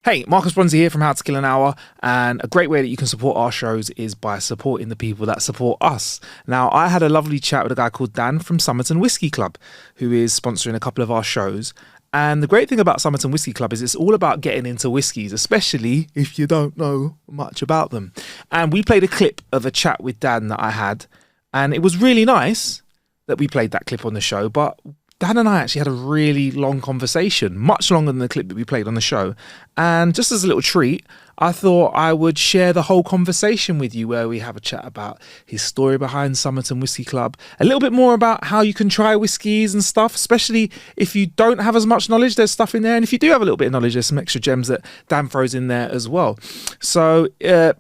Hey, Marcus Bronzy here from How to Kill an Hour, and a great way that you can support our shows is by supporting the people that support us. Now, I had a lovely chat with a guy called Dan from Summerton Whiskey Club, who is sponsoring a couple of our shows. And the great thing about Summerton Whiskey Club is it's all about getting into whiskies, especially if you don't know much about them. And we played a clip of a chat with Dan that I had, and it was really nice that we played that clip on the show, but Dan and I actually had a really long conversation, much longer than the clip that we played on the show. And just as a little treat, I thought I would share the whole conversation with you, where we have a chat about his story behind Summerton Whiskey Club, a little bit more about how you can try whiskies and stuff, especially if you don't have as much knowledge, there's stuff in there. And if you do have a little bit of knowledge, there's some extra gems that Dan throws in there as well. So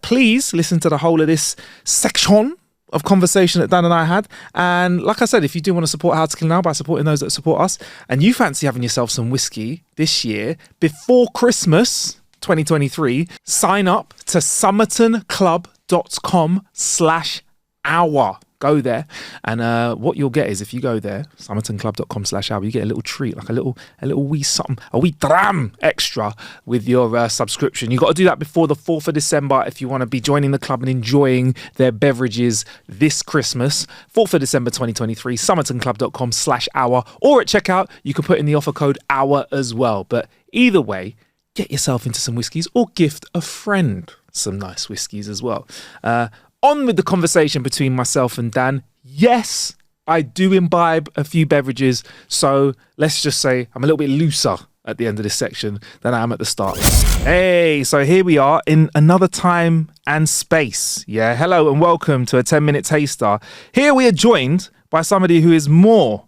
please listen to the whole of this section of conversation that Dan and I had. And like I said, if you do want to support How to Kill Now by supporting those that support us, and you fancy having yourself some whiskey this year before Christmas 2023, sign up to summertonclub.com/hour. Go there, and what you'll get is, if you go there, summertonclub.com/hour, you get a little treat, like a little wee something, a wee dram extra with your subscription. You've got to do that before the 4th of December if you want to be joining the club and enjoying their beverages this Christmas. 4th of December 2023, summertonclub.com/hour, or at checkout, you can put in the offer code HOUR as well. But either way, get yourself into some whiskies or gift a friend some nice whiskies as well. On with the conversation between myself and Dan. Yes, I do imbibe a few beverages, so let's just say I'm a little bit looser at the end of this section than I am at the start. Hey, so here we are in another time and space. Yeah, hello and welcome to a 10-minute taster. Here we are joined by somebody who is more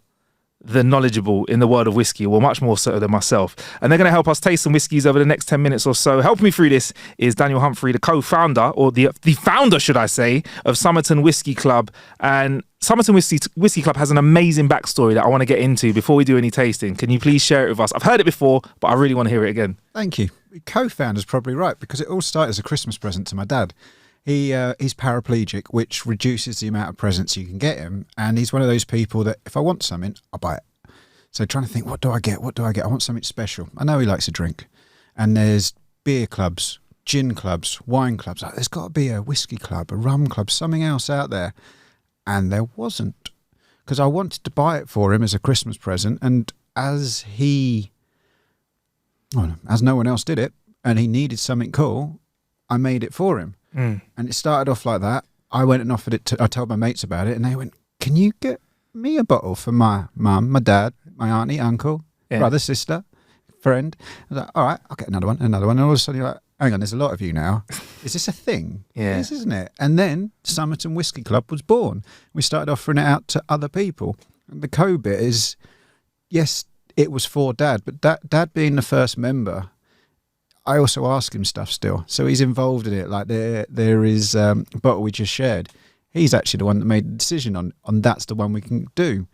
than knowledgeable in the world of whiskey, well, much more so than myself. And they're going to help us taste some whiskies over the next 10 minutes or so. Helping me through this is Daniel Humphrey, the co-founder, or the founder, should I say, of Summerton Whiskey Club. And Summerton Whiskey Club has an amazing backstory that I want to get into before we do any tasting. Can you please share it with us? I've heard it before, but I really want to hear it again. Thank you. Co-founder's probably right, because it all started as a Christmas present to my dad. He's paraplegic, which reduces the amount of presents you can get him. And he's one of those people that if I want something, I'll buy it. So trying to think, what do I get? What do I get? I want something special. I know he likes to drink. And there's beer clubs, gin clubs, wine clubs. There's got to be a whiskey club, a rum club, something else out there. And there wasn't. Because I wanted to buy it for him as a Christmas present. And as no one else did it, and he needed something cool, I made it for him. And it started off like that. I went and offered it I told my mates about it, and they went, can you get me a bottle for my mum, my dad, my auntie, uncle, brother, sister, friend? I was like, all right, I'll get another one. And all of a sudden you're like, hang on, there's a lot of you now. Is this a thing? Yeah. It is, isn't it? And then Summerton Whiskey Club was born. We started offering it out to other people. And the co-bit is, yes, it was for Dad, but Dad being the first member, I also ask him stuff still. So he's involved in it. Like there is a bottle we just shared. He's actually the one that made the decision on that's the one we can do.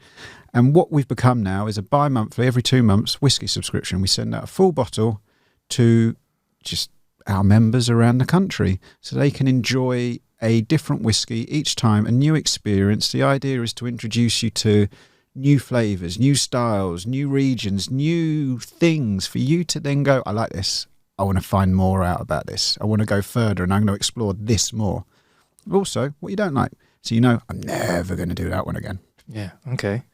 And what we've become now is a bi-monthly, every 2 months, whiskey subscription. We send out a full bottle to just our members around the country so they can enjoy a different whiskey each time, a new experience. The idea is to introduce you to new flavours, new styles, new regions, new things for you to then go, I like this. I want to find more out about this. I want to go further and I'm going to explore this more. Also, what you don't like. So you know, I'm never going to do that one again. Yeah, okay.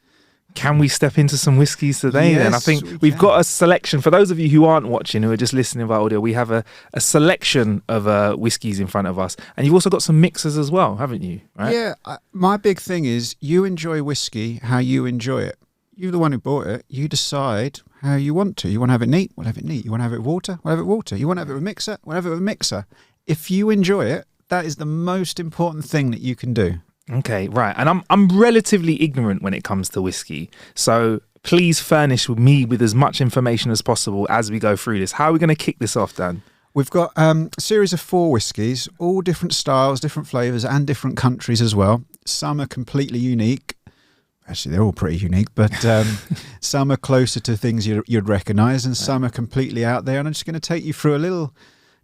Can we step into some whiskies today then? I Yes, think we we've can. got a selection. For those of you who aren't watching, who are just listening via audio, we have a selection of whiskies in front of us. And you've also got some mixers as well, haven't you? Right? Yeah, my big thing is you enjoy whiskey how you enjoy it. You're the one who bought it. You decide how you want to. You want to have it neat? We'll have it neat. You want to have it with water? We'll have it with water. You want to have it with a mixer? We'll have it with a mixer. If you enjoy it, that is the most important thing that you can do. Okay, right. And I'm relatively ignorant when it comes to whiskey. So please furnish me with as much information as possible as we go through this. How are we going to kick this off, Dan? We've got a series of 4 whiskies, all different styles, different flavours and different countries as well. Some are completely unique. Actually, they're all pretty unique, but some are closer to things you'd recognise and some are completely out there. And I'm just going to take you through a little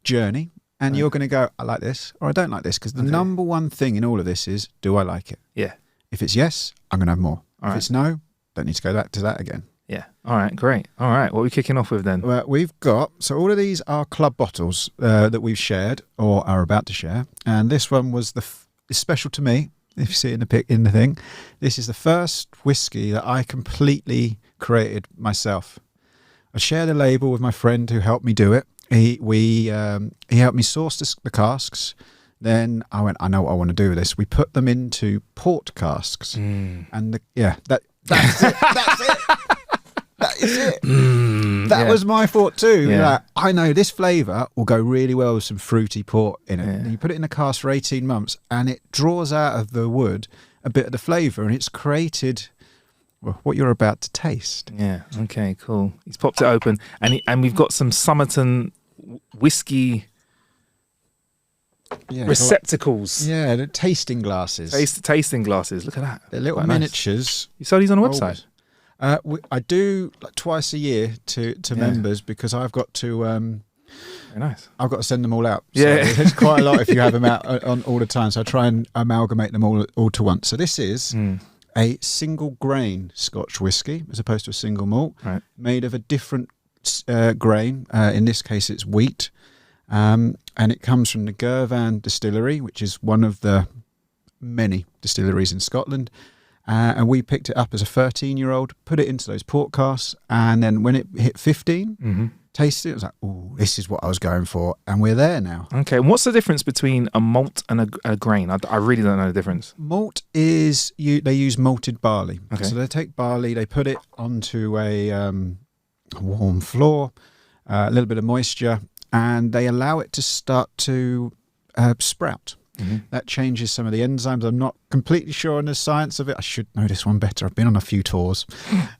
journey and you're going to go, I like this or I don't like this. Because the number one thing in all of this is, do I like it? Yeah. If it's yes, I'm going to have more. If right. it's no, don't need to go back to that again. Yeah. All right. Great. All right. What are we kicking off with then? Well, we've got, so all of these are club bottles that we've shared or are about to share. And this one was it's special to me. If you see it in the thing, this is the first whiskey that I completely created myself. I shared a label with my friend who helped me do it. He helped me source the casks. Then I went, I know what I want to do with this. We put them into port casks, and that's it. That's it. That is it. That was my thought too. Yeah. Like, I know this flavour will go really well with some fruity port in it. Yeah. And you put it in a cask for 18 months, and it draws out of the wood a bit of the flavour, and it's created what you're about to taste. Yeah. Okay. Cool. He's popped it open, and we've got some Summerton whiskey receptacles. Yeah, the tasting glasses. Tasting glasses. Look at that. They're little Quite miniatures. Nice. You sell these on a website? I do like twice a year to members because I've got to. Very nice. I've got to send them all out. So Yeah, it's quite a lot if you have them out on all the time. So I try and amalgamate them all to once. So this is a single grain Scotch whiskey as opposed to a single malt, right, made of a different grain. In this case, it's wheat. And it comes from the Girvan distillery, which is one of the many distilleries in Scotland. And we picked it up as a 13-year-old, put it into those port casks, and then when it hit 15, tasted it, was like, oh, this is what I was going for, and we're there now. Okay, and what's the difference between a malt and a grain? I really don't know the difference. Malt is, they use malted barley. Okay. So they take barley, they put it onto a warm floor, a little bit of moisture, and they allow it to start to sprout. That changes some of the enzymes. I'm not completely sure on the science of it. I should know this one better. I've been on a few tours.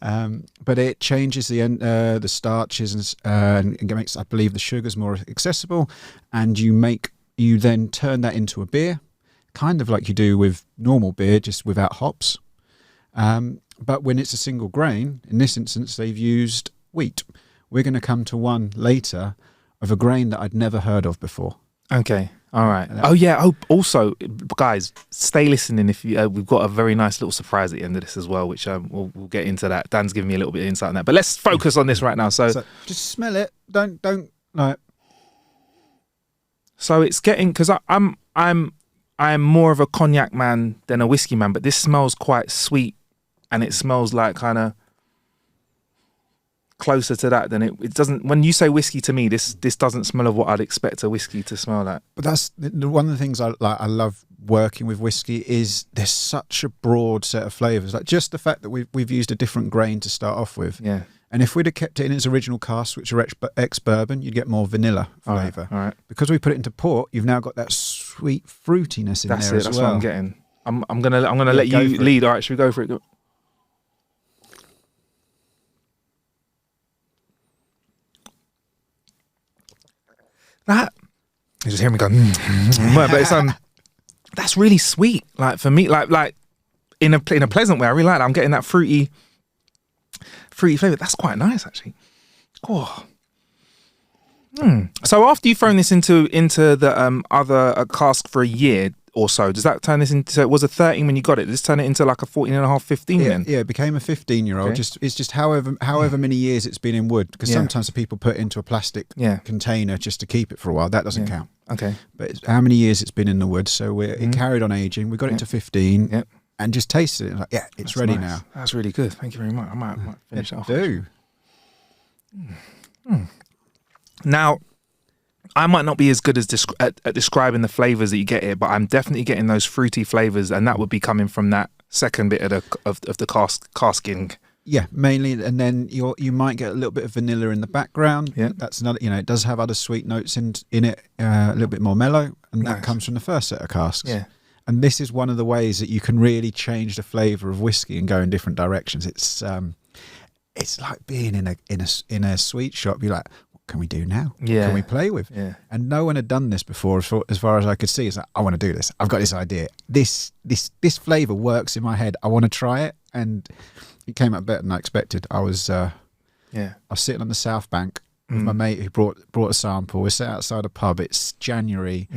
But it changes the starches and it makes, I believe, the sugars more accessible. And you then turn that into a beer, kind of like you do with normal beer, just without hops. But when it's a single grain, in this instance, they've used wheat. We're going to come to one later of a grain that I'd never heard of before. Okay. All right. Oh yeah. Oh, also, guys, stay listening. If you, we've got a very nice little surprise at the end of this as well, which we'll get into that. Dan's giving me a little bit of insight on that, but let's focus on this right now. So just smell it. Don't like. So it's getting, because I'm more of a cognac man than a whiskey man, but this smells quite sweet, and it smells like kind of closer to that than it doesn't. When you say whiskey to me, this doesn't smell of what I'd expect a whiskey to smell like. But that's one of the things I love working with whiskey is there's such a broad set of flavors. Like just the fact that we've used a different grain to start off with. Yeah. And if we'd have kept it in its original cask, which are ex-bourbon, you'd get more vanilla flavour. All right. Because we put it into port, you've now got that sweet fruitiness in there as well. That's what I'm getting. I'm gonna let you lead. All right, should we go for it? Go. That you just hear me go, but it's that's really sweet. Like for me, like in a pleasant way. I really like that. I'm getting that fruity flavour. That's quite nice, actually. Oh. So after you've thrown this into the other cask for a year or so, does that turn this into? So it was a 13 when you got it. Does this turn it into like a 14 and a half, 15 then? Yeah, it became a 15-year-old. Okay. It's just however many years it's been in wood. Because sometimes the people put it into a plastic container just to keep it for a while. That doesn't count. Okay. But it's how many years it's been in the wood. So it carried on aging. We got it to 15. Yep. And just tasted it. Like, yeah, it's ready now. That's really good. Thank you very much. I might finish it off. Do. Now, I might not be as good as at describing the flavours that you get here, but I'm definitely getting those fruity flavours, and that would be coming from that second bit of the casking. Yeah, mainly, and then you might get a little bit of vanilla in the background. Yeah, that's another. It does have other sweet notes in it, a little bit more mellow, and that comes from the first set of casks. Yeah. And this is one of the ways that you can really change the flavour of whiskey and go in different directions. It's like being in a sweet shop. You're like, what can we do now? Yeah. What can we play with? Yeah. And no one had done this before, as far as I could see. It's like, I want to do this. I've got this idea. This flavour works in my head. I want to try it, and it came out better than I expected. I was sitting on the South Bank with my mate who brought a sample. We're sat outside a pub. It's January.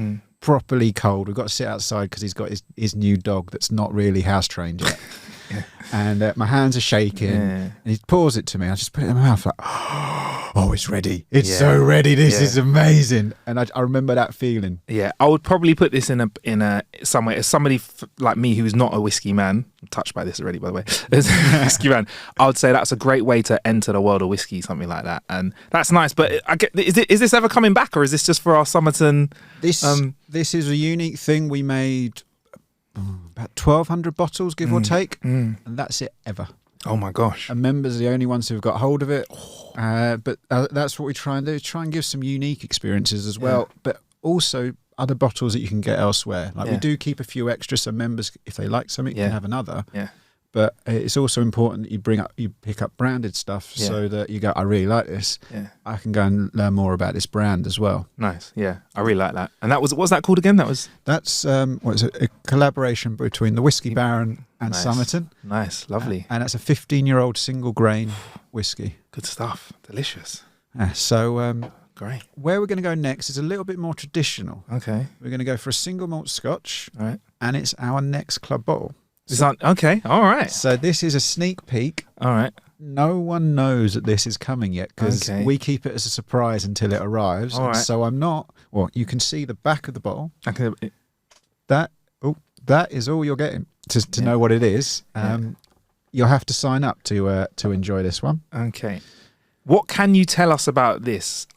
Properly cold. We've got to sit outside because he's got his new dog that's not really house trained yet. And my hands are shaking. And he pours it to me. I just put it in my mouth like, oh, it's ready. It's so ready. This is amazing. And I remember that feeling. Yeah, I would probably put this in a somewhere. As somebody like me who's not a whiskey man, I'm touched by this already, by the way. As a whiskey man, I would say that's a great way to enter the world of whiskey, something like that, and that's nice. But is this ever coming back, or is this just for our Summerton? This is a unique thing. We made about 1,200 bottles, give or take, and that's it ever. Oh my gosh! And members are the only ones who've got hold of it. But that's what we try and do, try and give some unique experiences as well, but also other bottles that you can get elsewhere. Like we do keep a few extra, so members, if they like something, can have another. Yeah. But it's also important that you pick up branded stuff so that you go, I really like this. Yeah. I can go and learn more about this brand as well. Nice. Yeah. I really like that. And what's that called again? That's a collaboration between the Whiskey Baron and Summerton. Nice. Lovely. And that's a 15-year-old single grain whiskey. Good stuff. Delicious. So great. Where we're going to go next is a little bit more traditional. Okay. We're going to go for a single malt Scotch. All right. And it's our next club bottle. Okay, all right. So this is a sneak peek. All right. No one knows that this is coming yet because we keep it as a surprise until it arrives. All right. So I'm not. Well, you can see the back of the bottle. Okay. That is all you're getting to know what it is. You'll have to sign up to enjoy this one. Okay. What can you tell us about this?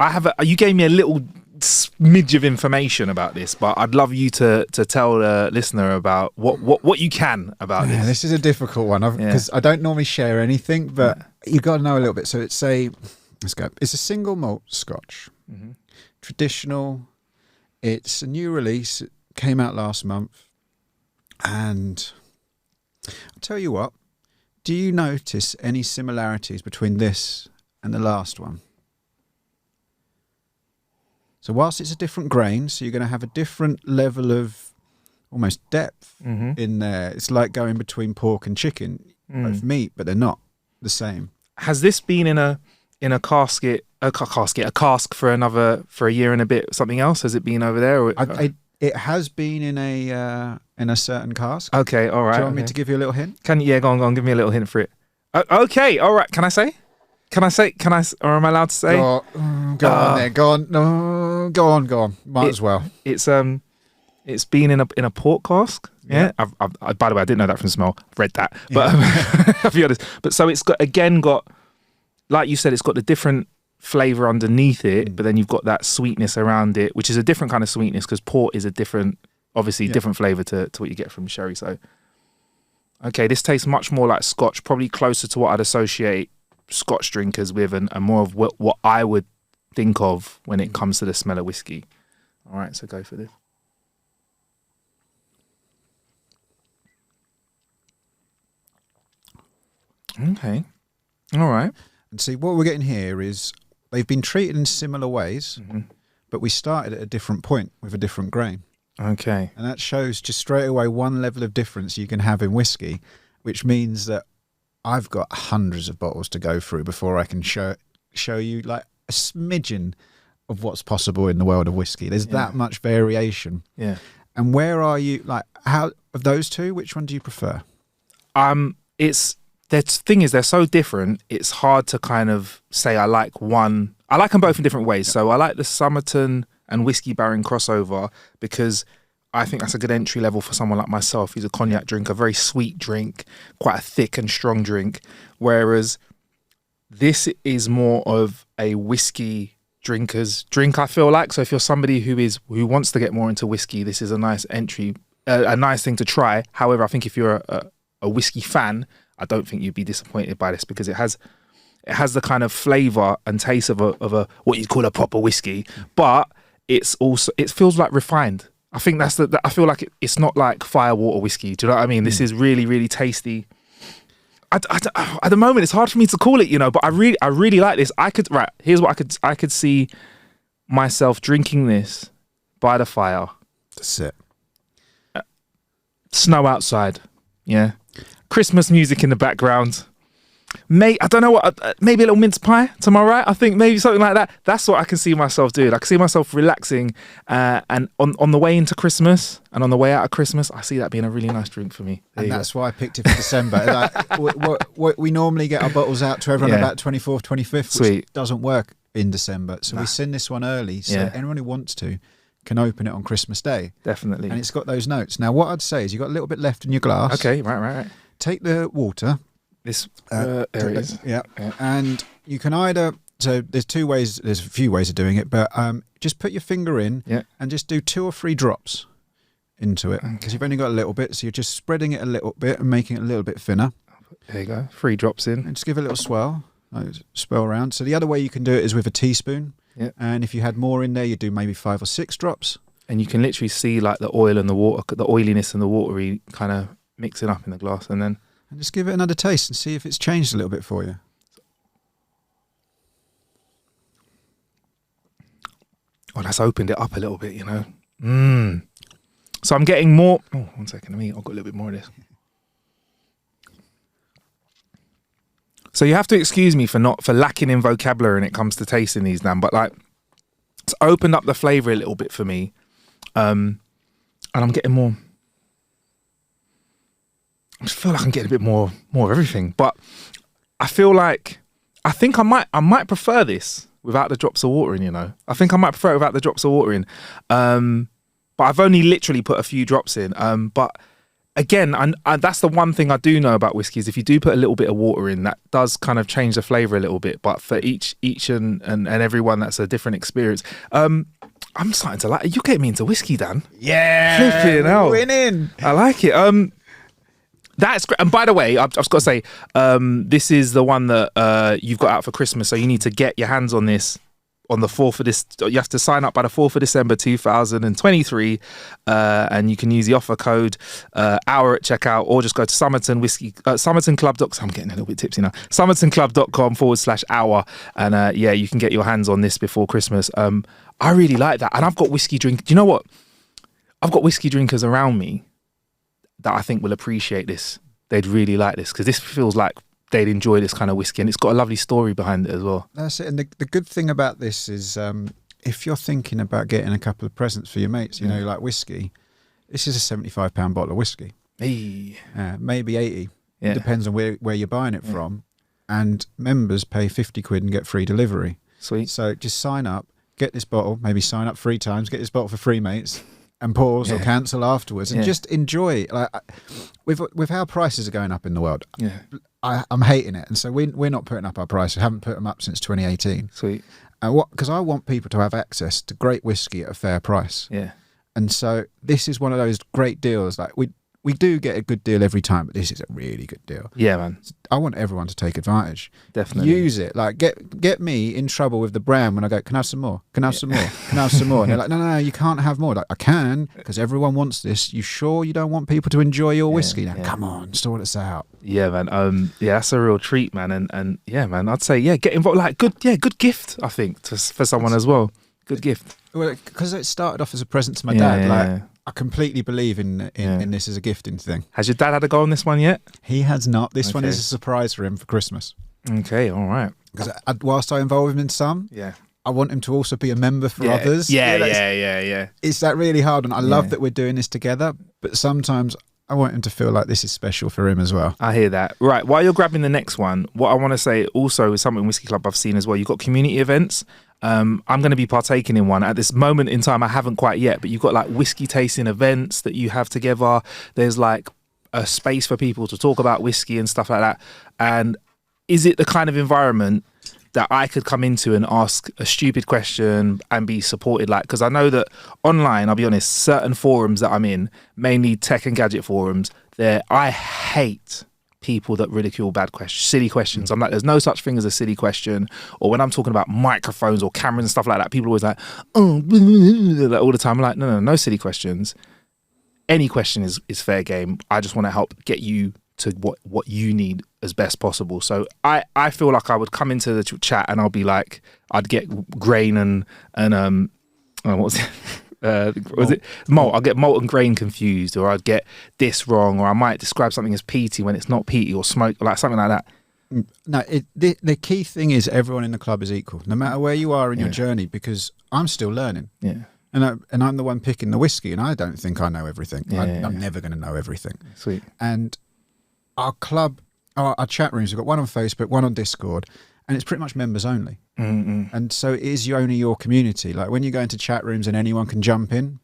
You gave me a little smidge of information about this, but I'd love you to tell the listener about what you can about this. This is a difficult one because I don't normally share anything, but you've got to know a little bit. So let's go. It's a single malt Scotch, traditional. It's a new release. It came out last month, and I'll tell you what. Do you notice any similarities between this and the last one? So whilst it's a different grain, so you're going to have a different level of almost depth in there. It's like going between pork and chicken, both meat, but they're not the same. Has this been in a cask for a year and a bit? Something else? Has it been over there? Or, it has been in a certain cask. Okay, all right. Do you want me to give you a little hint? Go on, give me a little hint for it. Okay, all right. Can I say? Or am I allowed to say? Go on there. Go on. No, go on. Might as well. It's been in a port cask. Yeah. I've by the way, I didn't know that from smell. I've read that, but I'll be honest. But so it's got, like you said, it's got the different flavour underneath it, but then you've got that sweetness around it, which is a different kind of sweetness because port is a different flavour to what you get from sherry. So, okay, this tastes much more like Scotch, probably closer to what I'd associate Scotch drinkers with, and more of what I would think of when it comes to the smell of whiskey. All right, so go for this. Okay, all right. And see, what we're getting here is they've been treated in similar ways, but we started at a different point with a different grain. Okay. And that shows just straight away one level of difference you can have in whiskey, which means that I've got hundreds of bottles to go through before I can show you like a smidgen of what's possible in the world of whiskey. There's that much variation. Yeah. And where are you, like, how of those two, which one do you prefer? The thing is, they're so different, it's hard to kind of say I like one. I like them both in different ways. So I like the Summerton and Whiskey Baron crossover because I think that's a good entry level for someone like myself who's a cognac drinker, a very sweet drink, quite a thick and strong drink. Whereas this is more of a whiskey drinker's drink, I feel like. So if you're somebody who wants to get more into whiskey, this is a nice entry, a nice thing to try. However, I think if you're a whiskey fan, I don't think you'd be disappointed by this because it has the kind of flavour and taste of a what you'd call a proper whiskey, but it feels like refined. I think I feel like it's not like firewater whiskey. Do you know what I mean? This is really, really tasty. At the moment, it's hard for me to call it, but I really like this. Here's what I could see myself drinking this by the fire. That's it. Snow outside. Yeah. Christmas music in the background. I don't know what. Maybe a little mince pie to my right. I think maybe something like that. That's what I can see myself doing. I can see myself relaxing, and on the way into Christmas and on the way out of Christmas, I see that being a really nice drink for me. And that's why I picked it for December. Like, we normally get our bottles out to everyone about 24th, 25th, which doesn't work in December. So we send this one early, so anyone who wants to can open it on Christmas Day. Definitely. And it's got those notes. Now, what I'd say is you've got a little bit left in your glass. Okay, right. Take the water. This there it is. Yeah. And you can either, so there's a few ways of doing it, but just put your finger in and just do 2 or 3 drops into it, because you've only got a little bit, so you're just spreading it a little bit and making it a little bit thinner. There you go, 3 drops in. And just give it a little swirl around. So the other way you can do it is with a teaspoon. Yeah. And if you had more in there, you'd do maybe 5 or 6 drops. And you can literally see like the oil and the water, the oiliness and the watery kind of mixing up in the glass, and just give it another taste and see if it's changed a little bit for you. Oh, that's opened it up a little bit, you know. So I'm getting more. Oh, 1 second. I've got a little bit more of this. So you have to excuse me for lacking in vocabulary when it comes to tasting these, Dan. But like, it's opened up the flavour a little bit for me, and I'm getting more. I just feel like I'm getting a bit more of everything, but I think I might prefer this without the drops of water in. You know, I think I might prefer it without the drops of water in. But I've only literally put a few drops in. But again, I that's the one thing I do know about whiskey is if you do put a little bit of water in, that does kind of change the flavour a little bit. But for each and everyone, that's a different experience. I'm starting to like. You're getting me into whiskey, Dan. Yeah, flipping hell, winning. I like it. That's great. And by the way, I've just got to say, this is the one that you've got out for Christmas. So you need to get your hands on this on the 4th of this. You have to sign up by the 4th of December 2023. And you can use the offer code hour at checkout, or just go to Summerton Whiskey, SummertonClub.com. I'm getting a little bit tipsy now. SummertonClub.com/hour. And you can get your hands on this before Christmas. I really like that. And I've got whiskey drink. Do you know what? I've got whiskey drinkers around me that I think will appreciate this. They'd really like this, because this feels like they'd enjoy this kind of whiskey, and it's got a lovely story behind it as well. That's it. And the good thing about this is if you're thinking about getting a couple of presents for your mates, you know, like whiskey, this is a £75 bottle of whiskey. Hey. Maybe 80. It depends on where you're buying it from. And members pay 50 quid and get free delivery. Sweet. So just sign up, get this bottle, maybe sign up 3 times, get this bottle for free, mates, and pause or cancel afterwards, and just enjoy it. Like, with how prices are going up in the world, I'm hating it, and so we're not putting up our prices. Haven't put them up since 2018. Sweet. Because I want people to have access to great whiskey at a fair price. Yeah. And so this is one of those great deals. Like we do get a good deal every time, but this is a really good deal. Yeah, man. I want everyone to take advantage. Definitely. Use it. Like, get me in trouble with the brand when I go, can I have some more? Can I have some more? Can I have some more? And they're like, no, you can't have more. Like, I can, because everyone wants this. You sure you don't want people to enjoy your whiskey? Now, come on, sort us out. Yeah, man. That's a real treat, man. And yeah, man, I'd say, get involved. Like, good gift, I think, for someone as well. Good gift. Well, because it started off as a present to my dad. I completely believe in this as a gifting thing. Has your dad had a go on this one yet? He has not. This one is a surprise for him for Christmas. Okay, all right. Because whilst I involve him in some, I want him to also be a member for others. Yeah. It's that really hard, and I love that we're doing this together, but sometimes I want him to feel like this is special for him as well. I hear that. Right, while you're grabbing the next one, what I want to say also is something Whiskey Club I've seen as well. You've got community events. I'm going to be partaking in one. At this moment in time, I haven't quite yet, but you've got like whiskey tasting events that you have together. There's like a space for people to talk about whiskey and stuff like that. And is it the kind of environment that I could come into and ask a stupid question and be supported? Like, because I know that online, I'll be honest, certain forums that I'm in, mainly tech and gadget forums, I hate people that ridicule bad questions, silly questions. I'm like, there's no such thing as a silly question. Or when I'm talking about microphones or cameras and stuff like that, people are always like, oh, like all the time. I'm like, no silly questions. Any question is fair game. I just want to help get you to what you need as best possible. So I feel like I would come into the chat and I'll be like, I'd get grain and what was it? Was it malt? I'll get malt and grain confused, or I'd get this wrong, or I might describe something as peaty when it's not peaty, or smoke, like something like that. No, the key thing is everyone in the club is equal, no matter where you are in your journey, because I'm still learning. Yeah. And I'm the one picking the whiskey, and I don't think I know everything. I'm never going to know everything. Sweet. And our club, our chat rooms, we've got one on Facebook, one on Discord, and it's pretty much members only. Mm-mm. And so it is only your community. Like when you go into chat rooms and anyone can jump in,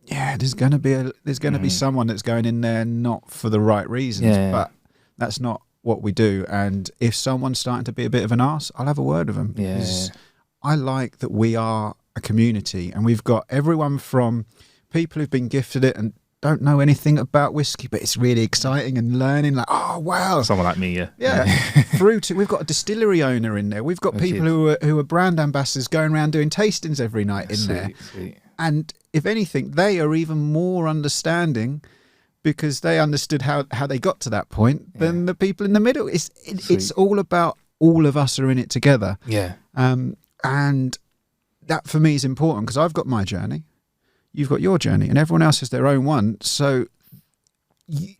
there's going to be someone that's going in there not for the right reasons, but that's not what we do. And if someone's starting to be a bit of an arse, I'll have a word with them. I like that we are a community, and we've got everyone from people who've been gifted it and don't know anything about whiskey, but it's really exciting and learning, like, oh wow, someone like me, through to, we've got a distillery owner in there, we've got people who are brand ambassadors going around doing tastings every night in there. Sweet. And if anything, they are even more understanding because they understood how they got to that point than the people in the middle. It's all about all of us are in it together. And that for me is important because I've got my journey, you've got your journey, and everyone else has their own one. So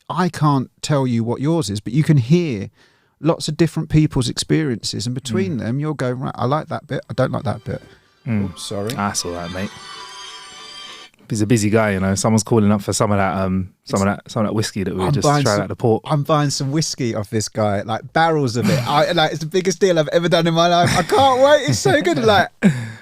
I can't tell you what yours is, but you can hear lots of different people's experiences, and between them you'll go, right, I like that bit, I don't like that bit. Oh, sorry. That's all right, mate. He's a busy guy, you know. Someone's calling up for some of that whiskey that we were just trying out the port. I'm buying some whiskey off this guy, like barrels of it. It's the biggest deal I've ever done in my life. I can't wait. It's so good. Like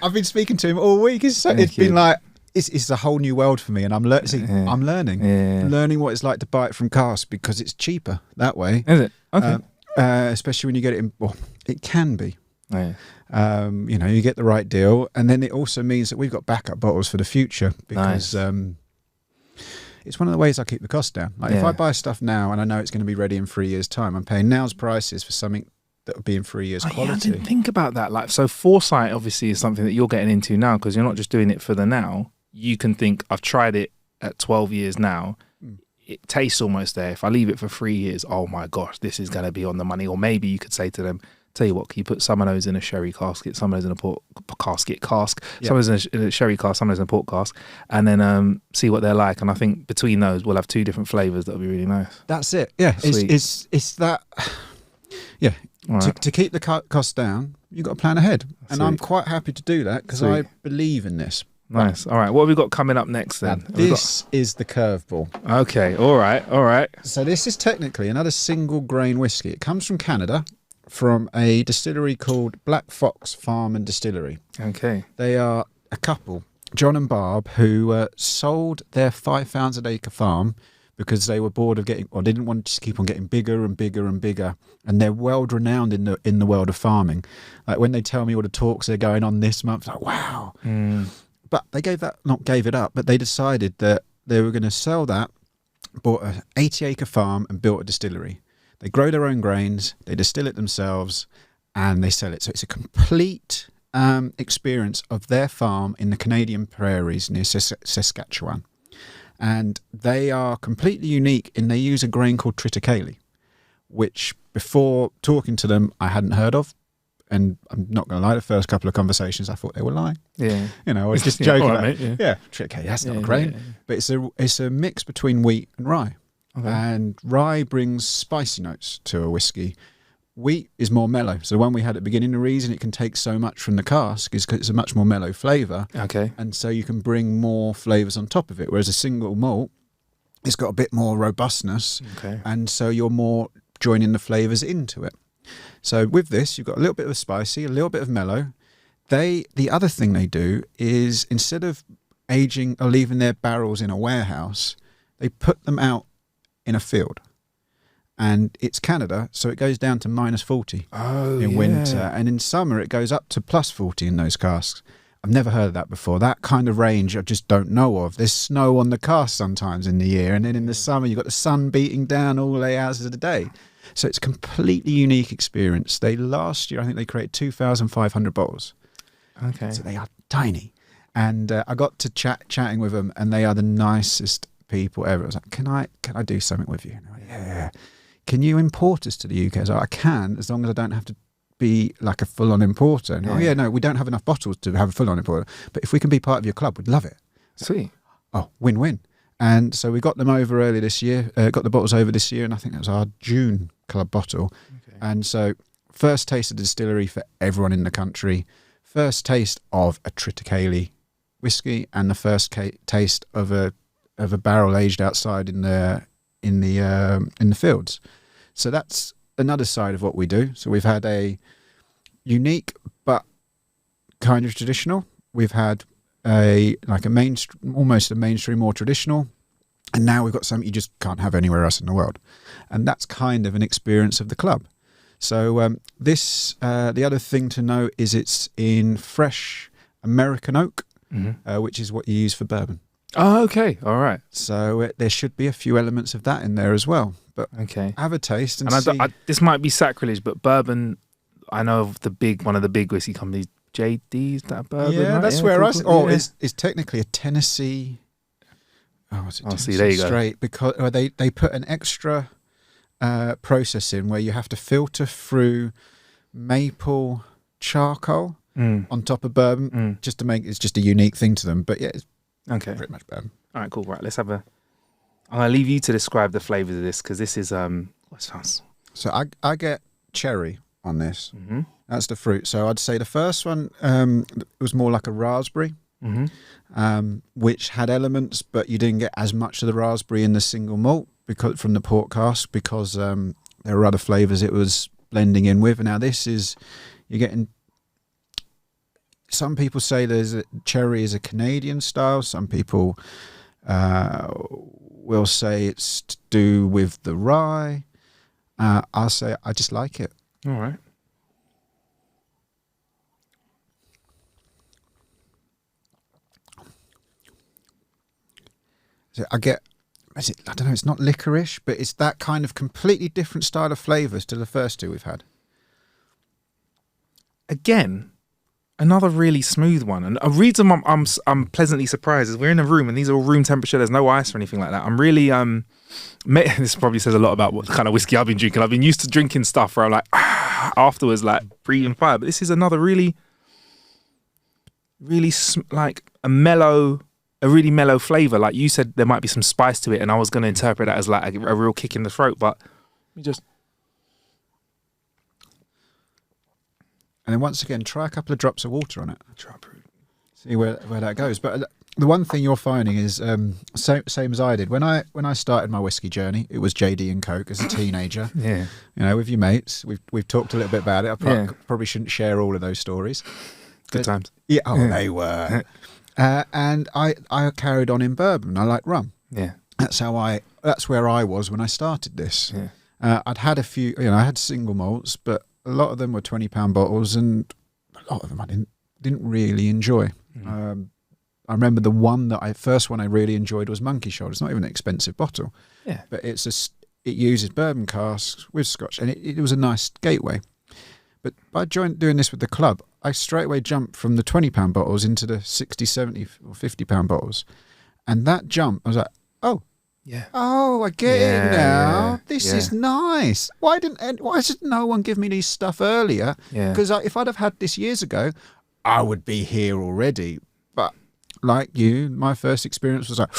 I've been speaking to him all week. It's been like it's a whole new world for me, and I'm learning. Learning what it's like to buy it from cask because it's cheaper that way. Is it? Okay. Especially when you get it in. Well, it can be. You get the right deal, and then it also means that we've got backup bottles for the future because it's one of the ways I keep the cost down. Like if I buy stuff now and I know it's going to be ready in 3 years' time, I'm paying now's prices for something that will be in 3 years' quality. I didn't think about that. Like, so foresight obviously is something that you're getting into now because you're not just doing it for the now. You can think, I've tried it at 12 years now. It tastes almost there. If I leave it for 3 years, oh my gosh, this is going to be on the money. Or maybe you could say to them, tell you what, can you put some of those in a sherry casket, some of those in a port cask, some of those in a sherry cask, some of those in a port cask, and then see what they're like. And I think between those, we'll have 2 different flavours that'll be really nice. That's it. Yeah, it's that. Yeah, right. To keep the cost down, you've got to plan ahead, and I'm quite happy to do that because I believe in this. Nice. All right, what have we got coming up next then? This is the curveball. Okay. All right. So this is technically another single grain whiskey. It comes from Canada, from a distillery called Black Fox Farm and Distillery. Okay. They are a couple, John and Barb, who sold their 5,000 acre farm because they were bored of didn't want to just keep on getting bigger and bigger and bigger. And they're world renowned in the world of farming. Like when they tell me all the talks they're going on this month, like wow. But they not gave it up, but they decided that they were going to sell that, bought an 80 acre farm and built a distillery. They grow their own grains, they distill it themselves, and they sell it. So it's a complete experience of their farm in the Canadian prairies near Saskatchewan. And they are completely unique in they use a grain called triticale, which before talking to them, I hadn't heard of. And I'm not going to lie, the first couple of conversations, I thought they were lying. Yeah. I was just joking about it. Yeah, triticale, that's not a grain. But it's a mix between wheat and rye. Okay. And rye brings spicy notes to a whiskey. Wheat is more mellow. So the one we had at the beginning, the reason it can take so much from the cask is because it's a much more mellow flavour. Okay. And so you can bring more flavours on top of it. Whereas a single malt, it's got a bit more robustness. Okay. And so you're more joining the flavours into it. So with this, you've got a little bit of spicy, a little bit of mellow. The other thing they do is instead of aging or leaving their barrels in a warehouse, they put them out in a field. And it's Canada, so it goes down to -40 in winter. And in summer, it goes up to +40 in those casks. I've never heard of that before. That kind of range I just don't know of. There's snow on the cask sometimes in the year. And then in the summer, you've got the sun beating down all 8 hours of the day. So it's a completely unique experience. Last year, I think they created 2,500 bottles. Okay. So they are tiny. And I got to chatting with them, and they are the nicest people ever. I was like, can I do something with you? And they're like, yeah. Can you import us to the UK? I was like, I can, as long as I don't have to be like a full-on importer. And no, we don't have enough bottles to have a full-on importer. But if we can be part of your club, we'd love it. Sweet. Oh, win-win. And so we got them over early this year, got the bottles over this year, and I think that was our June club bottle. Okay. And so first taste of the distillery for everyone in the country, first taste of a triticale whiskey, and the first taste of a barrel aged outside in the fields. So that's another side of what we do. So we've had a unique but kind of traditional. We've had almost a mainstream, more traditional, and now we've got something you just can't have anywhere else in the world, and that's kind of an experience of the club. So the other thing to know is it's in fresh American oak, which is what you use for bourbon. Oh, okay, all right. So there should be a few elements of that in there as well. But okay, have a taste and see. see. This might be sacrilege, but bourbon. I know of one of the big whiskey companies. JD, is that bourbon? Yeah, right? that's where I. It's technically a Tennessee. See, there you go. Straight, because they put an extra process in where you have to filter through maple charcoal on top of bourbon, just to make it's just a unique thing to them. But yeah, it's pretty much bourbon. All right, cool. Right, let's have a. I'm gonna leave you to describe the flavors of this because this is what sounds. So I get cherry on this. Mm-hmm. That's the fruit. So I'd say the first one was more like a raspberry, which had elements, but you didn't get as much of the raspberry in the single malt because from the port cask because there were other flavours it was blending in with. And now this is you're getting. Some people say cherry is a Canadian style. Some people will say it's to do with the rye. I'll say I just like it. All right. So I don't know, it's not licorice, but it's that kind of completely different style of flavours to the first two we've had. Again, another really smooth one. And a reason I'm pleasantly surprised is we're in a room and these are all room temperature. There's no ice or anything like that. I'm really, this probably says a lot about what kind of whiskey I've been drinking. I've been used to drinking stuff where I'm like, afterwards, like breathing fire. But this is another really, really like a really mellow flavour. Like you said, there might be some spice to it, and I was going to interpret that as like a real kick in the throat. But we just. And then once again, try a couple of drops of water on it. Try see where that goes. But the one thing you're finding is same as I did when I started my whiskey journey. It was JD and Coke as a teenager. Yeah, with your mates. We've talked a little bit about it. I probably shouldn't share all of those stories. Good times. Yeah, they were. And I carried on in bourbon. I like rum. Yeah, that's where I was when I started this. Yeah, I'd had a few. I had single malts, but a lot of them were £20 bottles, and a lot of them I didn't really enjoy. I remember the first one I really enjoyed was Monkey Shoulder. It's not even an expensive bottle. Yeah, but it uses bourbon casks with Scotch, and it was a nice gateway. But by doing this with the club, I straight away jumped from the £20 bottles into the 60, 70 or £50 bottles. And that jump, I was like, oh, yeah, oh, I get it now. Yeah, this is nice. Why did no one give me this stuff earlier? Yeah. Because if I'd have had this years ago, I would be here already. But like you, my first experience was like,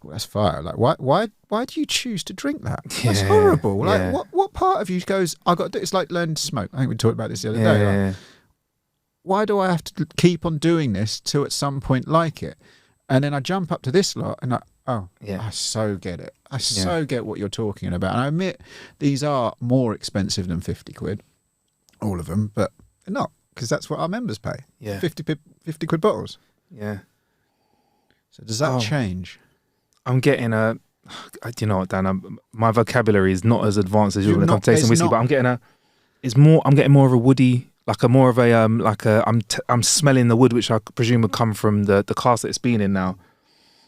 well, that's fire. Like, why do you choose to drink that? That's horrible. Like, what part of you goes, I got to do? It's like learning to smoke. I think we talked about this the other day. Like, why do I have to keep on doing this till at some point like it? And then I jump up to this lot and I so get it. I so get what you're talking about. And I admit these are more expensive than 50 quid, all of them, but they're not, because that's what our members pay. Yeah. 50 quid bottles. Yeah. So does that change? I'm getting you know what, Dan, my vocabulary is not as advanced as yours when it comes to tasting whiskey, but I'm getting more of a woody, I'm smelling the wood, which I presume would come from the cask that it's been in now.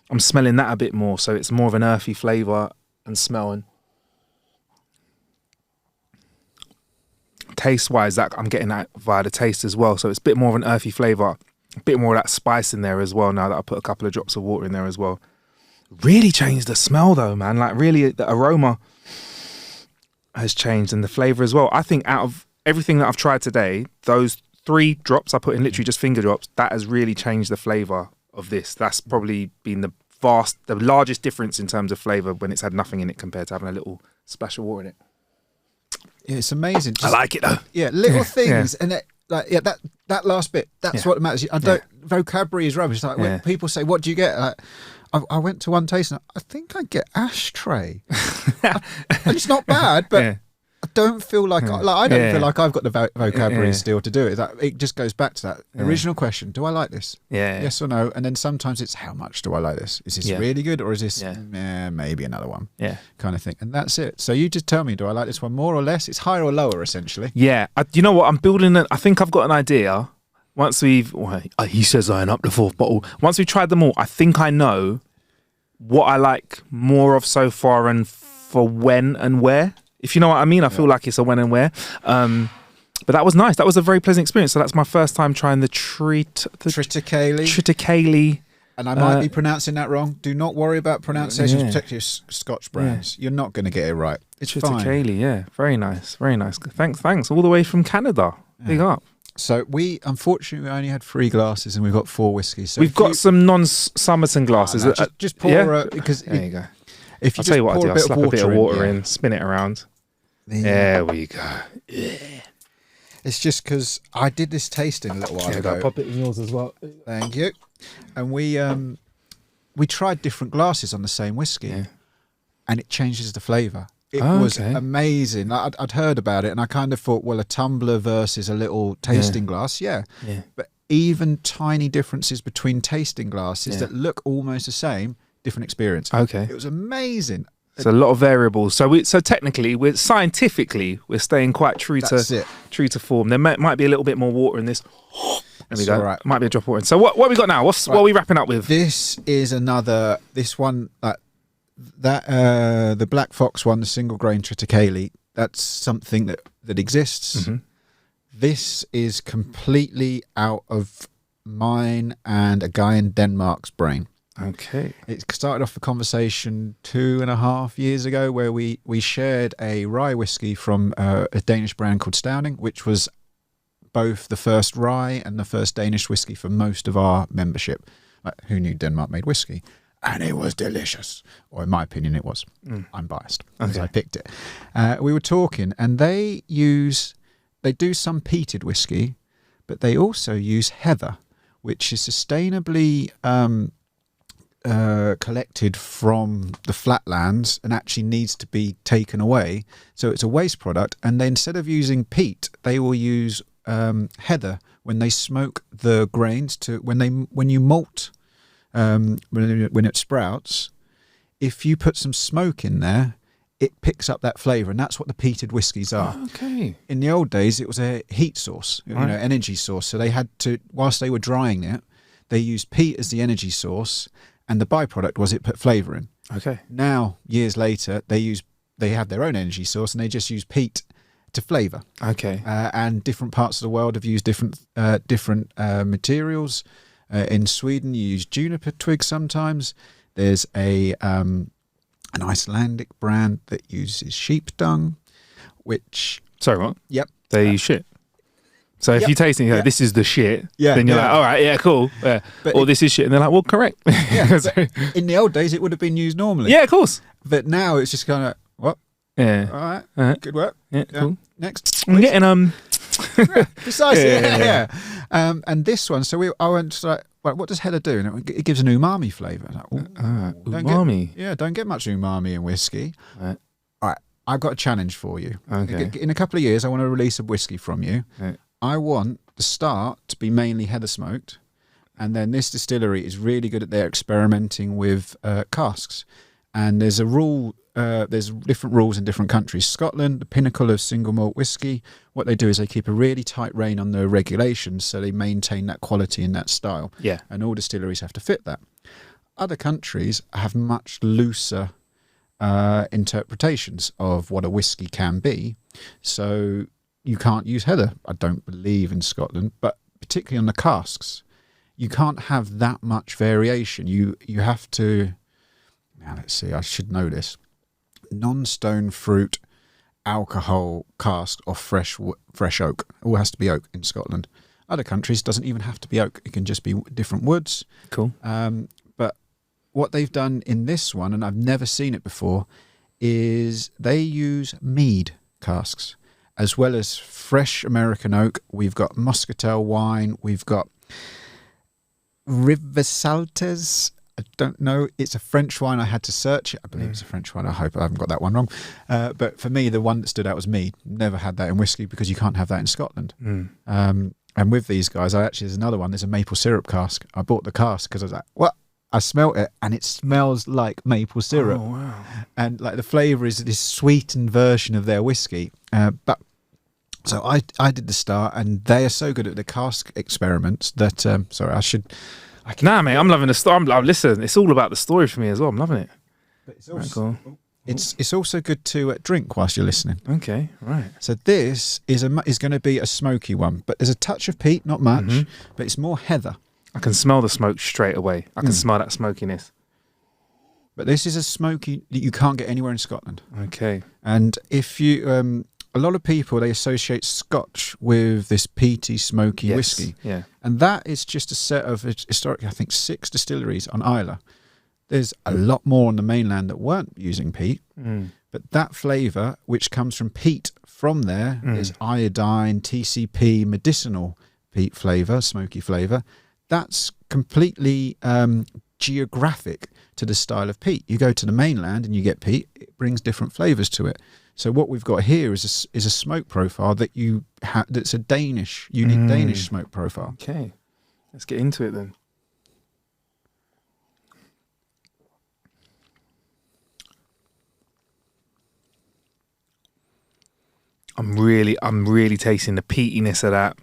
I'm smelling that a bit more, so it's more of an earthy flavour and smell. And taste-wise, that I'm getting that via the taste as well. So it's a bit more of an earthy flavour, a bit more of that spice in there as well. Now that I put a couple of drops of water in there as well, really changed the smell though, man. Like really, the aroma has changed and the flavour as well. I think out of everything that I've tried today, those 3 drops I put in, literally just finger drops, that has really changed the flavour of this. That's probably been the the largest difference in terms of flavour when it's had nothing in it compared to having a little splash of water in it. Yeah, it's amazing. I like it though. Yeah, little things, and that last bit, that's what matters. I don't. Vocabulary is rubbish. Like when people say, "What do you get?" Like, I went to one tasting. I think I get ashtray, and it's not bad, but I don't feel like I don't feel like I've got the vocabulary still to do it. It just goes back to that original question: do I like this? Yes or no? And then sometimes it's how much do I like this? Is this really good, or is this maybe another one? Kind of thing. And that's it. So you just tell me: do I like this one more or less? It's higher or lower, essentially. Yeah. You know what? I'm building it. I think I've got an idea. Once he says I ain't up the fourth bottle. Once we've tried them all, I think I know what I like more of so far and for when and where. If you know what I mean, I feel like it's a when and where. But that was nice. That was a very pleasant experience. So that's my first time trying the Triticale. And I might be pronouncing that wrong. Do not worry about pronunciations, particularly Scotch brands. You're not going to get it right. It's Triticale, fine. Yeah. Very nice. Very nice. Thanks. All the way from Canada. Big up. So we unfortunately only had 3 glasses and we've got 4 whiskeys. So we've got some non-Summerton glasses. No, just pour because there you go. If you I'll tell you what I do. I'll slap a bit of water in, in, spin it around. There we go. Yeah. It's just because I did this tasting a little while ago. Pop it in yours as well. Thank you. And we tried different glasses on the same whiskey, and it changes the flavour. It was amazing. I'd heard about it, and I kind of thought, well, a tumbler versus a little tasting glass, But even tiny differences between tasting glasses that look almost the same, different experience. Okay, it was amazing. It's a lot of variables. So technically, we're staying quite true to form. There might be a little bit more water in this. There we go. Right. Might be a drop of water. So what we got now? What are we wrapping up with? This is this one. The Black Fox one, the single grain Triticale, that's something that exists. Mm-hmm. This is completely out of mine and a guy in Denmark's brain. Okay. It started off a conversation 2.5 years ago where we shared a rye whiskey from a Danish brand called Stauning, which was both the first rye and the first Danish whiskey for most of our membership. Who knew Denmark made whiskey? And it was delicious. Or in my opinion, it was. I'm biased because I picked it. We were talking, and they do some peated whiskey, but they also use heather, which is sustainably collected from the flatlands and actually needs to be taken away. So it's a waste product. And they, instead of using peat, they will use heather when they smoke the grains when you malt. When it sprouts, if you put some smoke in there, it picks up that flavour, and that's what the peated whiskies are. Okay. In the old days, it was a heat source, energy source. So they had to, whilst they were drying it, they used peat as the energy source, and the byproduct was it put flavour in. Okay. Now, years later, they have their own energy source, and they just use peat to flavour. Okay. And different parts of the world have used different materials. In Sweden, you use juniper twigs sometimes. There's an Icelandic brand that uses sheep dung, which... Sorry, what? Yep. They use shit. So if you taste it and you go, this is the shit, then you're like, all right, yeah, cool. Yeah. Or this is shit. And they're like, well, correct. In the old days, it would have been used normally. Yeah, of course. But now it's just kind of, what? Yeah. All right. Good work. Yeah, cool. Next. I'm getting... Precisely, yeah. And this one, so I went like, well, what does heather do? And it gives an umami flavour. Like, umami? Don't get much umami in whiskey. Right. All right, I've got a challenge for you. Okay. In a couple of years, I want to release a whiskey from you. Right. I want the start to be mainly heather smoked, and then this distillery is really good at their experimenting with casks. And there's a rule. There's different rules in different countries. Scotland, the pinnacle of single malt whiskey, what they do is they keep a really tight rein on the regulations, so they maintain that quality and that style. Yeah. And all distilleries have to fit that. Other countries have much looser interpretations of what a whiskey can be. So you can't use heather, I don't believe, in Scotland, but particularly on the casks, you can't have that much variation. You have to... Now, let's see, I should know this. Non-stone fruit alcohol cask of fresh oak. It all has to be oak in Scotland. Other countries doesn't even have to be oak. It can just be different woods. Cool. But what they've done in this one, and I've never seen it before, is they use mead casks as well as fresh American oak. We've got muscatel wine. We've got Rivesaltes. I don't know. It's a French wine. I had to search it. I believe it's a French wine. I hope I haven't got that one wrong. But for me, the one that stood out was mead. Never had that in whiskey because you can't have that in Scotland. And with these guys, there's another one. There's a maple syrup cask. I bought the cask because I was like, what? I smelt it and it smells like maple syrup. Oh, wow. And like the flavour is this sweetened version of their whiskey. So I did the start, and they are so good at the cask experiments that Nah, mate, I'm loving the story. Listen, it's all about the story for me as well. I'm loving it. But it's also, it's also good to drink whilst you're listening. Okay, right. So this is going to be a smoky one, but there's a touch of peat, not much, but it's more heather. I can smell the smoke straight away. I can smell that smokiness. But this is a smoky that you can't get anywhere in Scotland. Okay. And if you, a lot of people, they associate Scotch with this peaty, smoky whiskey. Yeah. And that is just a set of, historically, I think 6 distilleries on Islay. There's a lot more on the mainland that weren't using peat. But that flavour, which comes from peat from there, is iodine, TCP, medicinal peat flavour, smoky flavour. That's completely geographic to the style of peat. You go to the mainland and you get peat, it brings different flavours to it. So what we've got here is a smoke profile that that's a unique Danish smoke profile. Okay, let's get into it then. I'm really tasting the peatiness of that.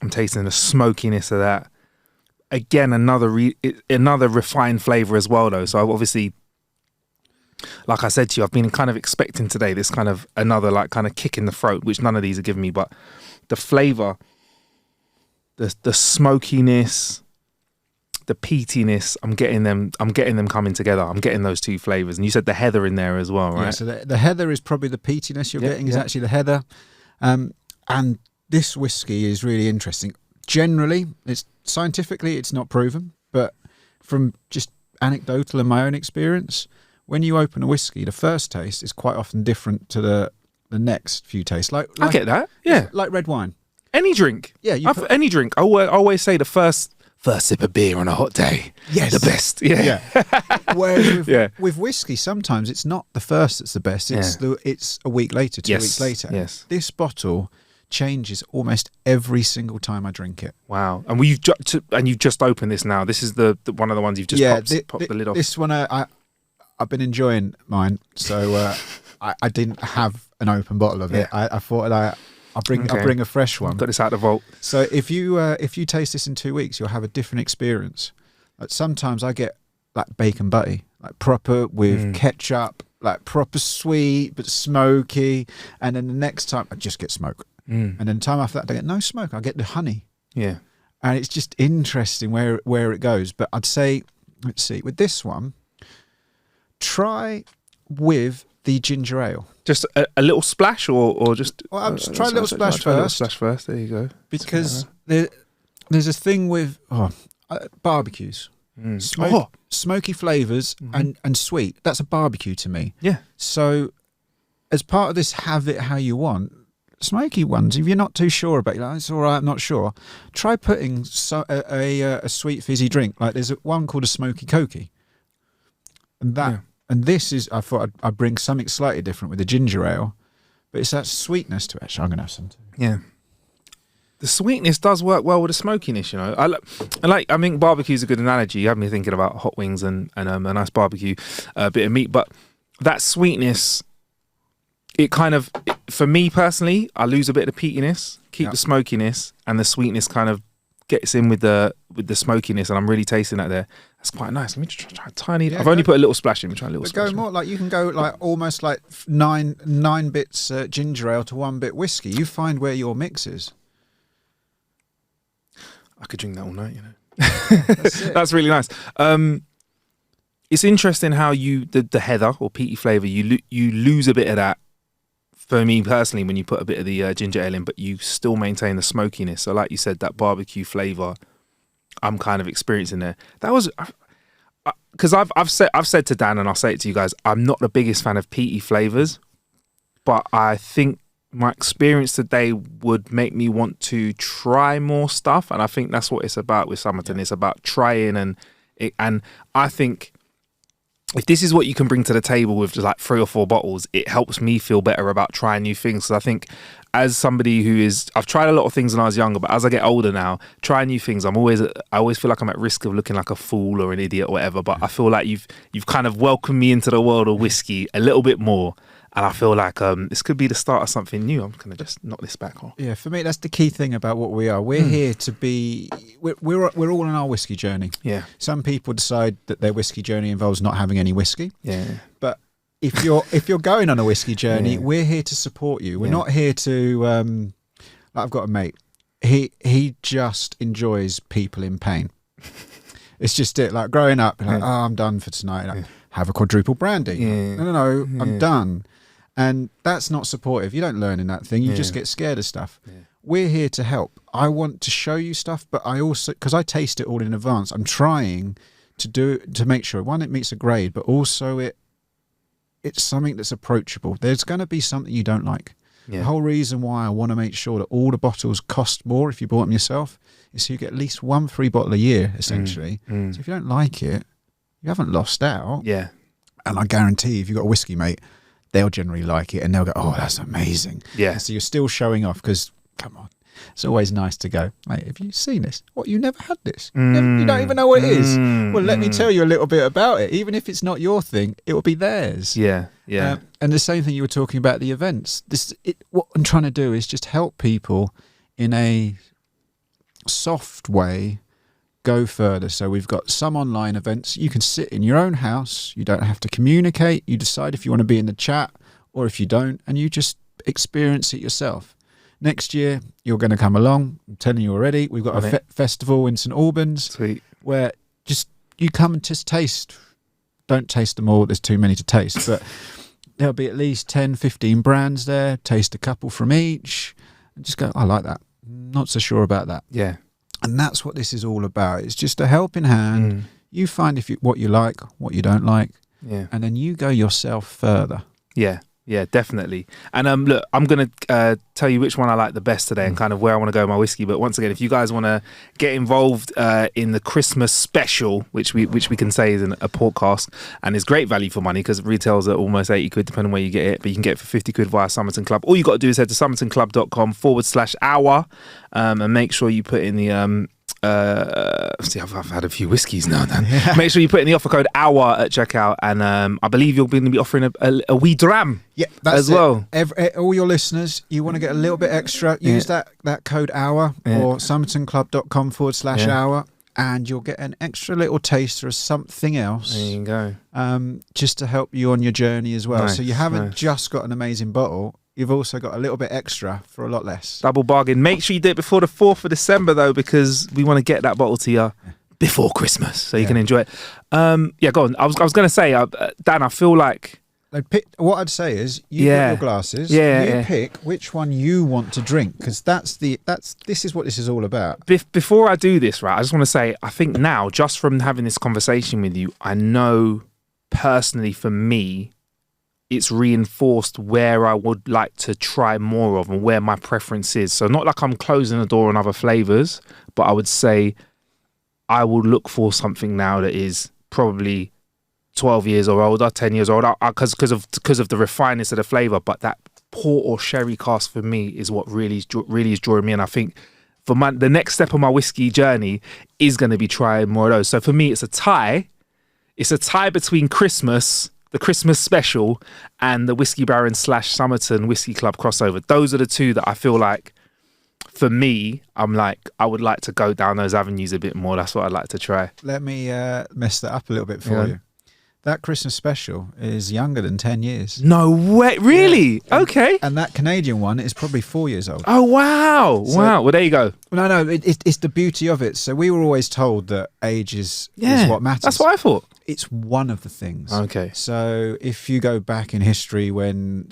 I'm tasting the smokiness of that. Again, another refined flavour as well, though. So I've obviously, like I said to you, I've been kind of expecting today this kind of another kind of kick in the throat, which none of these are giving me. But the flavour, the smokiness, the peatiness, I'm getting them coming together. I'm getting those two flavours. And you said the heather in there as well, right? Yeah, so the heather is probably the peatiness you're getting is actually the heather. And this whiskey is really interesting. Generally, scientifically it's not proven, but from just anecdotal and my own experience, when you open a whiskey, the first taste is quite often different to the next few tastes. Like I get that, yeah. Like red wine. Any drink. Yeah, any drink. I always say the first sip of beer on a hot day. Yes. The best. Yeah. Whereas with whiskey, sometimes it's not the first that's the best. It's a week later, 2 weeks later. Yes. This bottle changes almost every single time I drink it. Wow. And you've just opened this now. This is the one of the ones you've just popped the lid off. This one I've been enjoying mine, so I didn't have an open bottle of it. I thought I'll bring a fresh one. Got this out of the vault. So if you taste this in 2 weeks, you'll have a different experience. Like sometimes I get like bacon butty, like proper with ketchup, like proper sweet but smoky, and then the next time I just get smoke. And then the time after that I get no smoke. I get the honey. Yeah. And it's just interesting where it goes. But I'd say, let's see, with this one, try with the ginger ale. Just a little splash or just... Well, I'll just try a little splash first. A little splash first, there you go. Because there's a thing with barbecues. Smoky flavours and sweet. That's a barbecue to me. Yeah. So as part of this have it how you want, smoky ones, if you're not too sure about it, like, it's all right, I'm not sure, try putting a sweet fizzy drink. Like there's one called a smoky cokey. And this is, I thought I'd bring something slightly different with the ginger ale, but it's that sweetness to it. Actually, I'm going to have some too. Yeah. The sweetness does work well with the smokiness, you know. I think barbecue's a good analogy. You have me thinking about hot wings and a nice barbecue bit of meat, but that sweetness, it kind of, for me personally, I lose a bit of the peatiness, keep the smokiness, and the sweetness kind of gets in with the smokiness, and I'm really tasting that there. That's quite nice. Let me try a tiny. Yeah, I've only put a little splash in. Try a little. Splash. Go more like you can go like almost like nine bits ginger ale to 1 bit whiskey. You find where your mix is. I could drink that all night, you know. That's really nice. It's interesting how the heather or peaty flavour, you lose a bit of that. For me personally, when you put a bit of the ginger ale in, but you still maintain the smokiness. So like you said, that barbecue flavour, I'm kind of experiencing there. That was, because I've said to Dan, and I'll say it to you guys, I'm not the biggest fan of peaty flavors, but I think my experience today would make me want to try more stuff, and I think that's what it's about with Summerton. It's about trying, and I think if this is what you can bring to the table with just like 3 or 4 bottles, it helps me feel better about trying new things. So I think as somebody I've tried a lot of things when I was younger, but as I get older now, trying new things, I always feel like I'm at risk of looking like a fool or an idiot or whatever. But I feel like you've kind of welcomed me into the world of whiskey a little bit more. And I feel like this could be the start of something new. I'm going to just knock this back off. Yeah, for me, that's the key thing about what we are. We're here to be... We're all on our whiskey journey. Yeah. Some people decide that their whiskey journey involves not having any whiskey. Yeah. But if you're going on a whiskey journey, we're here to support you. We're not here to... I've got a mate. He just enjoys people in pain. It's just it. Like growing up, like, I'm done for tonight. Like, have a quadruple brandy. Yeah. No, I'm done. And that's not supportive. You don't learn in that thing. You just get scared of stuff. Yeah. We're here to help. I want to show you stuff, but I also, because I taste it all in advance, I'm trying to make sure, one, it meets a grade, but also it's something that's approachable. There's going to be something you don't like. Yeah. The whole reason why I want to make sure that all the bottles cost more if you bought them yourself is so you get at least 1 free bottle a year, essentially. So if you don't like it, you haven't lost out. Yeah. And I guarantee if you've got a whiskey mate, they'll generally like it and they'll go, oh, that's amazing. Yeah. And so you're still showing off because, come on, it's always nice to go, mate, have you seen this? What, you never had this? You don't even know what it is? Well, let me tell you a little bit about it. Even if it's not your thing, it will be theirs. Yeah, yeah. And the same thing you were talking about the events. What I'm trying to do is just help people in a soft way go further. So we've got some online events. You can sit in your own house. You don't have to communicate. You decide if you want to be in the chat or if you don't, and you just experience it yourself. Next year, you're going to come along. I'm telling you already. We've got a festival in St Albans. Sweet. Where just you come and just taste. Don't taste them all. There's too many to taste. But there'll be at least 10, 15 brands there. Taste a couple from each. And just go, I like that. Not so sure about that. Yeah. And that's what this is all about. It's just a helping hand. You find what you like, what you don't like, and then you go yourself further. Yeah, yeah, definitely. And look, I'm going to tell you which one I like the best today and kind of where I want to go with my whiskey. But once again, if you guys want to get involved in the Christmas special, which we can say is a podcast, and is great value for money because it retails at almost 80 quid, depending on where you get it. But you can get it for 50 quid via Summerton Club. All you got to do is head to summertonclub.com/hour and make sure you put in the... see, I've had a few whiskeys now. Dan. Yeah. Make sure you put in the offer code HOUR at checkout, and I believe you're going to be offering a wee dram. Yeah, that's as well. All your listeners, you want to get a little bit extra, use that code HOUR or summertonclub.com/hour, and you'll get an extra little taster of something else. There you go. Just to help you on your journey as well. Nice, so you haven't just got an amazing bottle. You've also got a little bit extra for a lot less. Double bargain. Make sure you do it before the 4th of December, though, because we want to get that bottle to you before Christmas so you can enjoy it. Yeah, go on. I was going to say, Dan, I feel like... What I'd say is, you get your glasses, you pick which one you want to drink, because this is what this is all about. Before I do this, right, I just want to say, I think now, just from having this conversation with you, I know personally for me, it's reinforced where I would like to try more of and where my preference is. So not like I'm closing the door on other flavors, but I would say I will look for something now that is probably 12 years or older, 10 years old, because of the refineness of the flavor. But that port or sherry cask for me is what really is drawing me. And I think for the next step of my whiskey journey is going to be trying more of those. So for me, it's a tie. It's a tie between the Christmas special and the Whiskey Baron / Summerton Whiskey Club crossover. Those are the two that I feel like, for me, I would like to go down those avenues a bit more. That's what I'd like to try. Let me mess that up a little bit for you. That Christmas special is younger than 10 years. No way. Really? Yeah. Okay. And that Canadian one is probably 4 years old. Oh, wow. So, wow. Well, there you go. No, it's the beauty of it. So we were always told that age is what matters. That's what I thought. It's one of the things. Okay. So if you go back in history when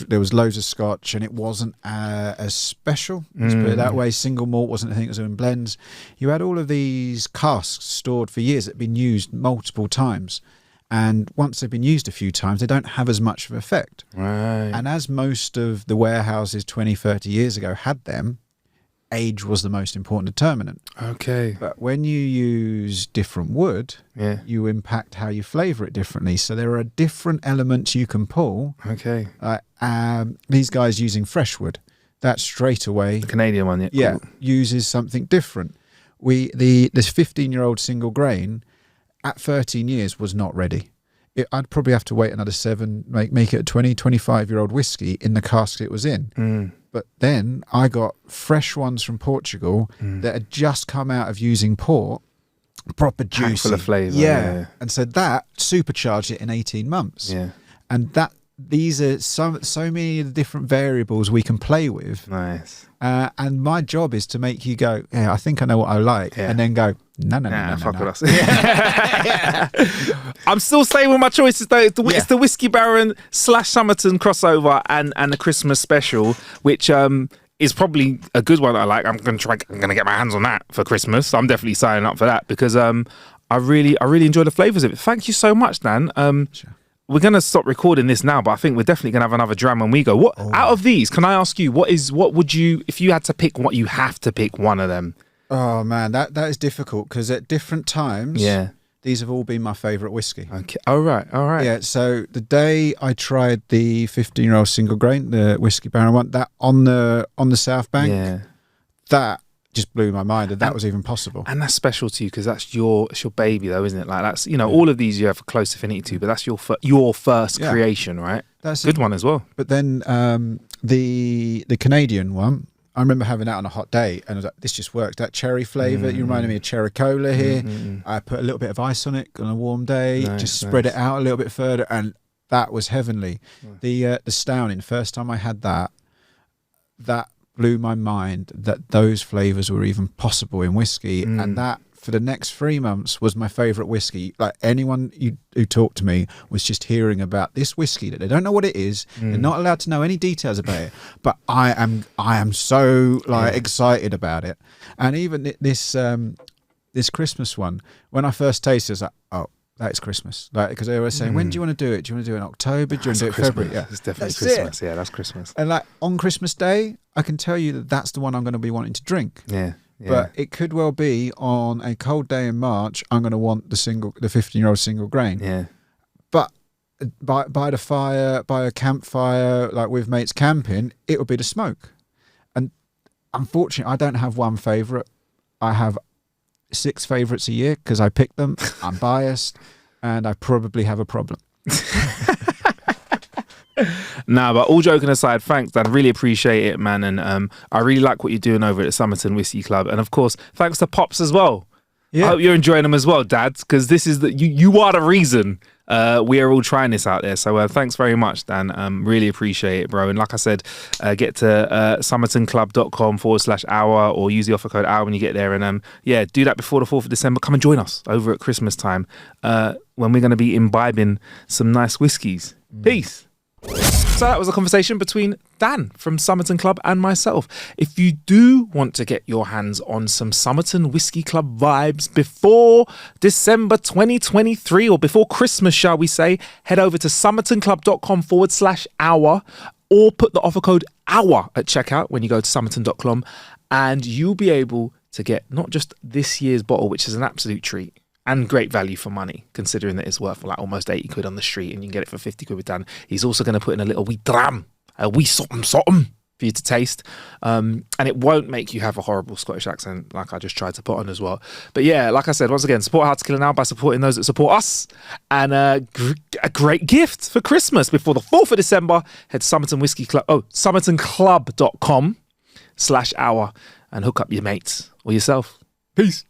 there was loads of Scotch and it wasn't as special, let's put it that way, single malt wasn't a thing, it was in blends. You had all of these casks stored for years that had been used multiple times. And once they've been used a few times, they don't have as much of an effect. Right. And as most of the warehouses 20, 30 years ago had them, age was the most important determinant. Okay. But when you use different wood, Yeah. you impact how you flavour it differently. So there are different elements you can pull. Okay. These guys using fresh wood, that straight away, The Canadian one, yeah. yeah, Cool. uses something different. This 15-year-old single grain at 13 years was not ready. I'd probably have to wait another 7, make it a 20, 25-year-old whiskey in the cask it was in. But then I got fresh ones from Portugal that had just come out of using port, proper juicy. Full of flavour. Yeah. And so that supercharged it in 18 months. Yeah. And these are so many of the different variables we can play with. Nice. And my job is to make you go, yeah, I think I know what I like. Yeah. And then go, no, fuck with us. I'm still staying with my choices though. It's the Whiskey Baron / Summerton crossover and the Christmas special, which is probably a good one that I like. I'm gonna get my hands on that for Christmas. I'm definitely signing up for that because I really enjoy the flavours of it. Thank you so much, Dan. Sure. We're gonna stop recording this now, but I think we're definitely gonna have another dram when we go. What out of these? Can I ask you what would you, if you had to pick what you have to pick one of them? Oh man, that is difficult because at different times, these have all been my favourite whiskey. Okay. All right. Yeah. So the day I tried the 15-year-old single grain, the Whiskey Baron one, that on the South Bank, that just blew my mind that was even possible. And that's special to you because it's your baby though, isn't it? Like that's all of these you have a close affinity to, but that's your first creation, right? That's a good one as well. But then the Canadian one, I remember having that on a hot day and I was like, this just works. That cherry flavour, you reminded me of cherry cola here. I put a little bit of ice on it on a warm day, spread it out a little bit further, and that was heavenly. The Stowning, first time I had that blew my mind that those flavours were even possible in whiskey, and that for the next 3 months was my favourite whiskey. Like anyone who talked to me was just hearing about this whiskey that they don't know what it is. They're not allowed to know any details about it, but I am so excited about it. And even this Christmas one, when I first tasted it, I was like, oh, that's Christmas. Like, because they were saying, when do you want to do it? Do you want to do it in October? Do you want to do it in February? Yeah, it's definitely Christmas. Yeah, that's Christmas. And like on Christmas Day, I can tell you that that's the one I'm going to be wanting to drink. Yeah. But it could well be on a cold day in March, I'm going to want the 15-year-old single grain. Yeah. But by the fire, by a campfire, like with mates camping, it would be the smoke. And unfortunately, I don't have one favourite. I have 6 favourites a year because I pick them. I'm biased, and I probably have a problem. Nah, but all joking aside, thanks, Dan. Really appreciate it, man. And I really like what you're doing over at the Summerton Whiskey Club. And of course, thanks to Pops as well. Yeah. I hope you're enjoying them as well, Dads, because this is you are the reason we are all trying this out there. So thanks very much, Dan. Really appreciate it, bro. And like I said, get to summertonclub.com/hour or use the offer code hour when you get there. And do that before the 4th of December. Come and join us over at Christmas time when we're going to be imbibing some nice whiskies. Peace. So that was a conversation between Dan from Summerton Club and myself. If you do want to get your hands on some Summerton Whiskey Club vibes before December 2023 or before Christmas, shall we say, head over to summertonclub.com/hour or put the offer code hour at checkout when you go to summerton.com, and you'll be able to get not just this year's bottle, which is an absolute treat, and great value for money, considering that it's worth like almost 80 quid on the street and you can get it for 50 quid with Dan. He's also going to put in a little wee dram, a wee something for you to taste. And it won't make you have a horrible Scottish accent like I just tried to put on as well. But yeah, like I said, once again, support How to Kill It Now by supporting those that support us. And a great gift for Christmas before the 4th of December, head to Summerton Whiskey Club, summertonclub.com/hour and hook up your mates or yourself. Peace.